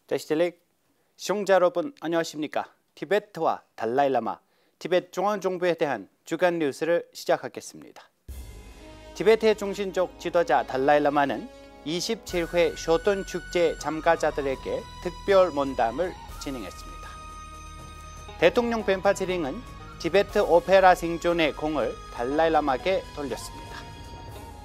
대시텔릭 시청자 여러분 안녕하십니까? 티베트와 달라이라마, 티베트 중앙정부에 대한 주간 뉴스를 시작하겠습니다. 티베트의 중심적 지도자 달라이라마는 27회 쇼톤 축제 참가자들에게 특별 면담을 진행했습니다. 대통령 벤파체링은 티베트 오페라 생존의 공을 달라이라마에게 돌렸습니다.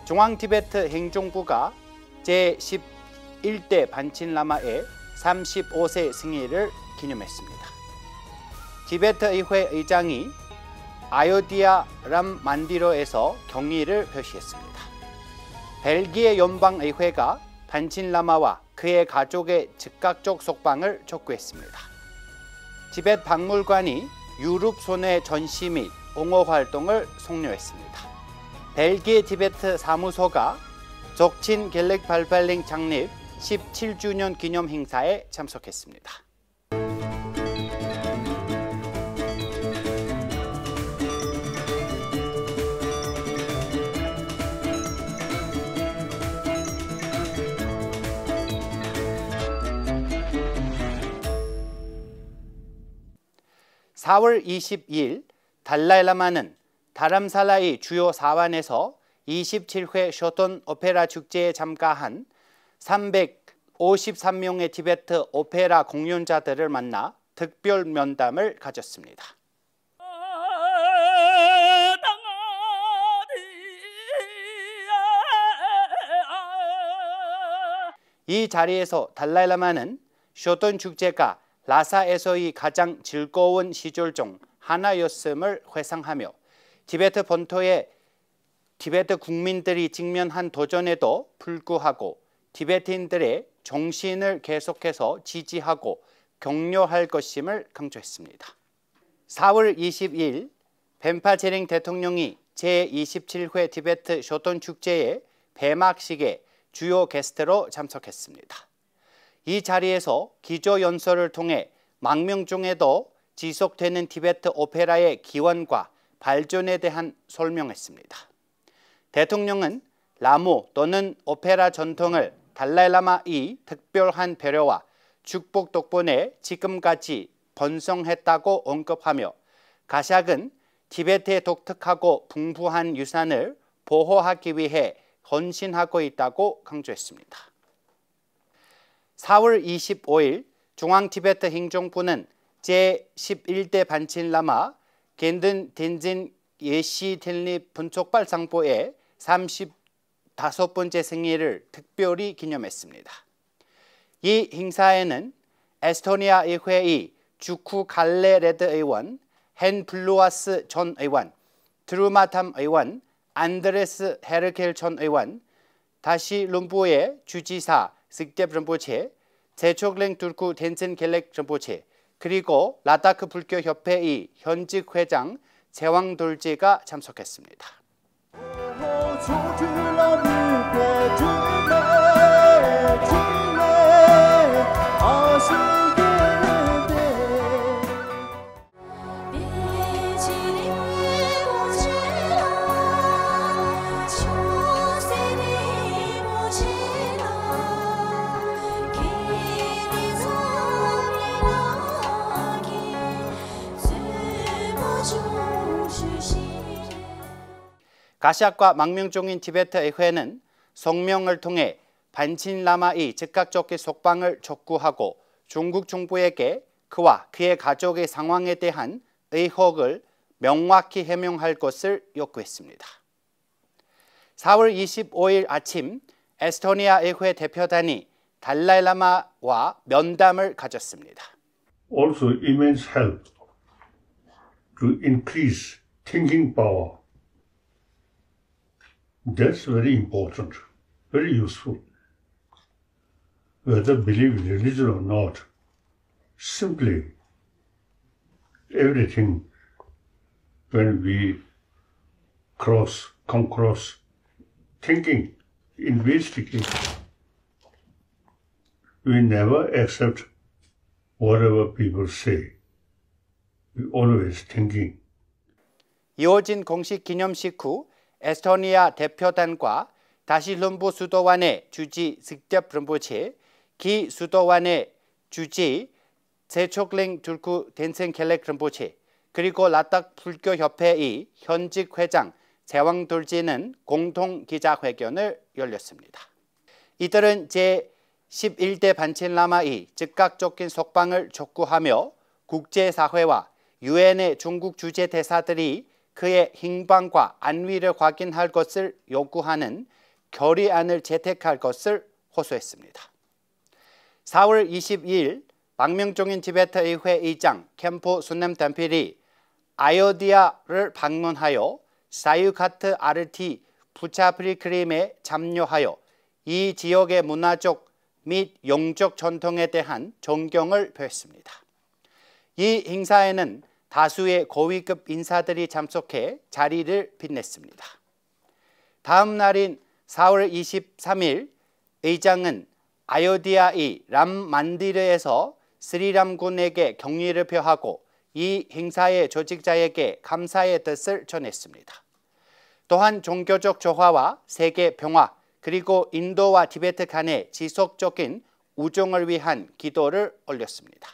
중앙 티베트 행정부가 제11대 반친라마의 35세 생일을 기념했습니다. 티베트 의회 의장이 아요디아 람 만디로에서 경의를 표시했습니다. 벨기에 연방의회가 반친라마와 그의 가족의 즉각적 석방을 촉구했습니다. 티베트 박물관이 유럽 손해 전시 및 옹호 활동을 독려했습니다. 벨기에 티베트 사무소가 적친 갤렉 발발링 창립 17주년 기념 행사에 참석했습니다. (4월 22일) 달라이라마는 다람살라의 주요 사원에서 27회 쇼톤 오페라 축제에 참가한 353명의 티베트 오페라 공연자들을 만나 특별 면담을 가졌습니다. 이 자리에서 달라이라마는 쇼톤 축제가 라사에서의 가장 즐거운 시절 중 하나였음을 회상하며 티베트 본토의 티베트 국민들이 직면한 도전에도 불구하고 티베트인들의 정신을 계속해서 지지하고 격려할 것임을 강조했습니다. 4월 20일 벤파체링 대통령이 제27회 티베트 쇼톤 축제의 폐막식에 주요 게스트로 참석했습니다. 이 자리에서 기조연설을 통해 망명 중에도 지속되는 티베트 오페라의 기원과 발전에 대한 설명했습니다. 대통령은 라모 또는 오페라 전통을 달라이라마의 특별한 배려와 축복 덕분에 지금까지 번성했다고 언급하며 가샥은 티베트의 독특하고 풍부한 유산을 보호하기 위해 헌신하고 있다고 강조했습니다. 4월 25일 중앙 티베트 행정부는 제11대 반친라마 겐든 덴진 예시 텔립 분촉발 상보의 35번째 생일을 특별히 기념했습니다. 이 행사에는 에스토니아 의회의 주쿠 갈레레드 의원, 헨 블루아스 전 의원, 드루마탐 의원, 안드레스 헤르켈 전 의원, 다시룸부의 주지사 스텝 림포체, 제초글랭 툴쿠 덴센 갤렉 림포체, 그리고 라다크 불교협회의 현직 회장 제왕 돌제가 참석했습니다. 가샥과 망명 중인 티베트 의회는 성명을 통해 반친라마의 즉각적 석방을 촉구하고 중국 정부에게 그와 그의 가족의 상황에 대한 의혹을 명확히 해명할 것을 요구했습니다. 4월 25일 아침 에스토니아 의회 대표단이 달라이라마와 면담을 가졌습니다. Also immense help to increase thinking power. That's very important, very useful. Whether believe religion or not, simply everything when we come across thinking, investigate, we never accept whatever people say. We always thinking. 이어진 공식 기념식 후 에스토니아 대표단과 다시 룸부 수도원의 주지 스텝 림포체, 기 수도원의 주지 제촉링 둘쿠 덴센 켈렉 림포체 그리고 라딱 불교협회의 현직 회장 제왕 돌지는 공동 기자회견을 열렸습니다. 이들은 제11대 반칠라마의 즉각적인 석방을 촉구하며 국제사회와 유엔의 중국 주재 대사들이 그의 행방과 안위를 확인할 것을 요구하는 결의안을 채택할 것을 호소했습니다. 4월 22일 박명종인 티베트 의회 의장 켐포 순남담필이 아요디아를 방문하여 사유카트 RT 부차프리크림에 참여하여 이 지역의 문화적 및 영적 전통에 대한 존경을 표했습니다. 이 행사에는 다수의 고위급 인사들이 참석해 자리를 빛냈습니다. 다음 날인 4월 23일 의장은 아요디아의 람만디르에서 스리람군에게 경의를 표하고 이 행사의 조직자에게 감사의 뜻을 전했습니다. 또한 종교적 조화와 세계 평화 그리고 인도와 티베트 간의 지속적인 우정을 위한 기도를 올렸습니다.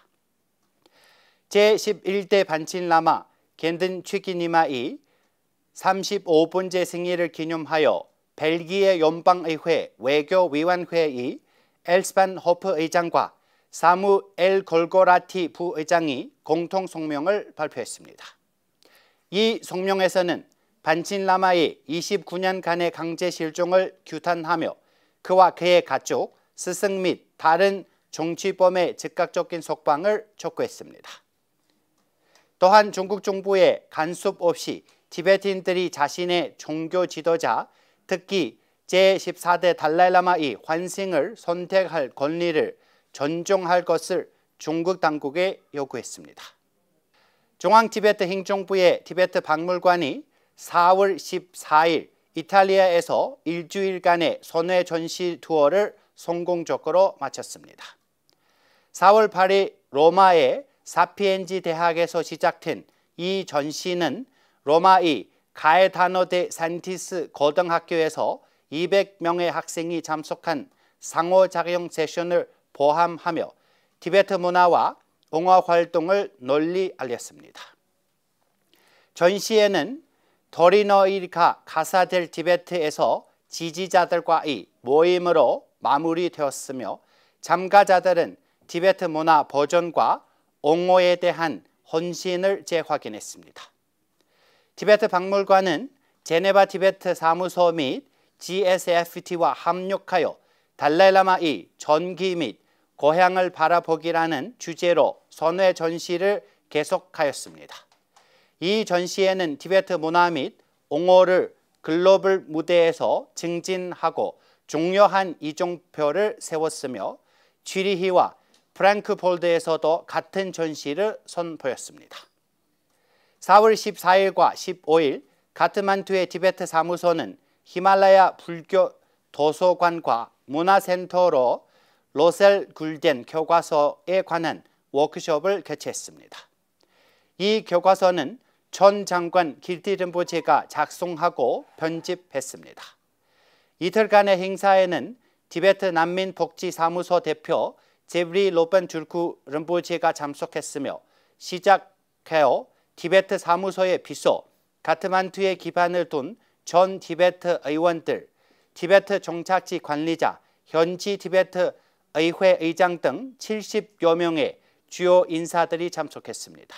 제11대 반칠라마 겐든 취기니마의 35번째 생일을 기념하여 벨기에 연방의회 외교위원회의 엘스반 호프 의장과 사무엘 골고라티 부의장이 공통 성명을 발표했습니다. 이 성명에서는 반칠라마의 29년간의 강제 실종을 규탄하며 그와 그의 가족, 스승 및 다른 정치범의 즉각적인 석방을 촉구했습니다. 또한 중국 정부의 간섭 없이 티베트인들이 자신의 종교 지도자, 특히 제14대 달라이라마의 환생을 선택할 권리를 존중할 것을 중국 당국에 요구했습니다. 중앙티베트 행정부의 티베트 박물관이 4월 14일 이탈리아에서 일주일간의 선회 전시 투어를 성공적으로 마쳤습니다. 4월 8일 로마의 사피엔지 대학에서 시작된 이 전시는 로마의 가에타노 데 산티스 고등학교에서 200명의 학생이 참석한 상호작용 세션을 포함하며 티베트 문화와 옹화 활동을 널리 알렸습니다. 전시회는 토리노이카 카사델 티베트에서 지지자들과의 모임으로 마무리되었으며 참가자들은 티베트 문화 보존과 옹호에 대한 헌신을 재확인했습니다. 티베트 박물관은 제네바 티베트 사무소 및 GSFT와 협력하여 달라이라마의 전기 및 고향을 바라보기라는 주제로 선회 전시를 계속하였습니다. 이 전시회는 티베트 문화 및 옹호를 글로벌 무대에서 증진하고 중요한 이정표를 세웠으며 취리히와 프랑크폴드에서도 같은 전시를 선보였습니다. 4월 14일과 15일 가트만두의 티베트 사무소는 히말라야 불교 도서관과 문화센터로 로셀 굴덴 교과서에 관한 워크숍을 개최했습니다. 이 교과서는 전 장관 길티 림포체가 작성하고 편집했습니다. 이틀간의 행사에는 티베트 난민복지사무소 대표 제브리 로반 줄쿠 림포체가 참석했으며 시작하여 티베트 사무소의 비서, 가트만두에 기반을 둔 전 티베트 의원들, 티베트 정착지 관리자, 현지 티베트 의회 의장 등 70여 명의 주요 인사들이 참석했습니다.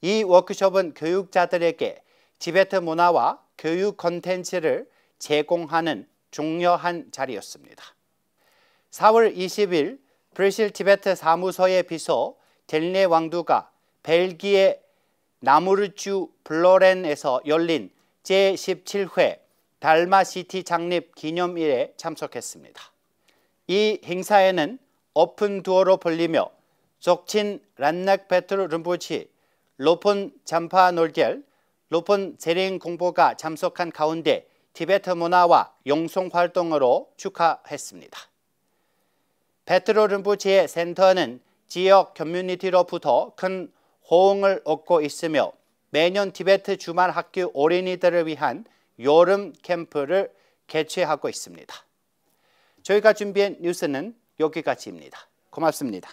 이 워크숍은 교육자들에게 티베트 문화와 교육 콘텐츠를 제공하는 중요한 자리였습니다. 4월 20일 브라질 티베트 사무소의 비서 델네 왕두가 벨기에 나무르주 블로렌에서 열린 제17회 달마시티 창립 기념일에 참석했습니다. 이 행사에는 오픈 투어로 불리며 적친 란낙 베트루 림포치, 로폰 잠파 놀겔, 로폰 제링 공보가 참석한 가운데 티베트 문화와 영성 활동으로 축하했습니다. 베트루 림포치의 센터는 지역 커뮤니티로부터 큰 호응을 얻고 있으며 매년 티베트 주말 학교 어린이들을 위한 여름 캠프를 개최하고 있습니다. 저희가 준비한 뉴스는 여기까지입니다. 고맙습니다.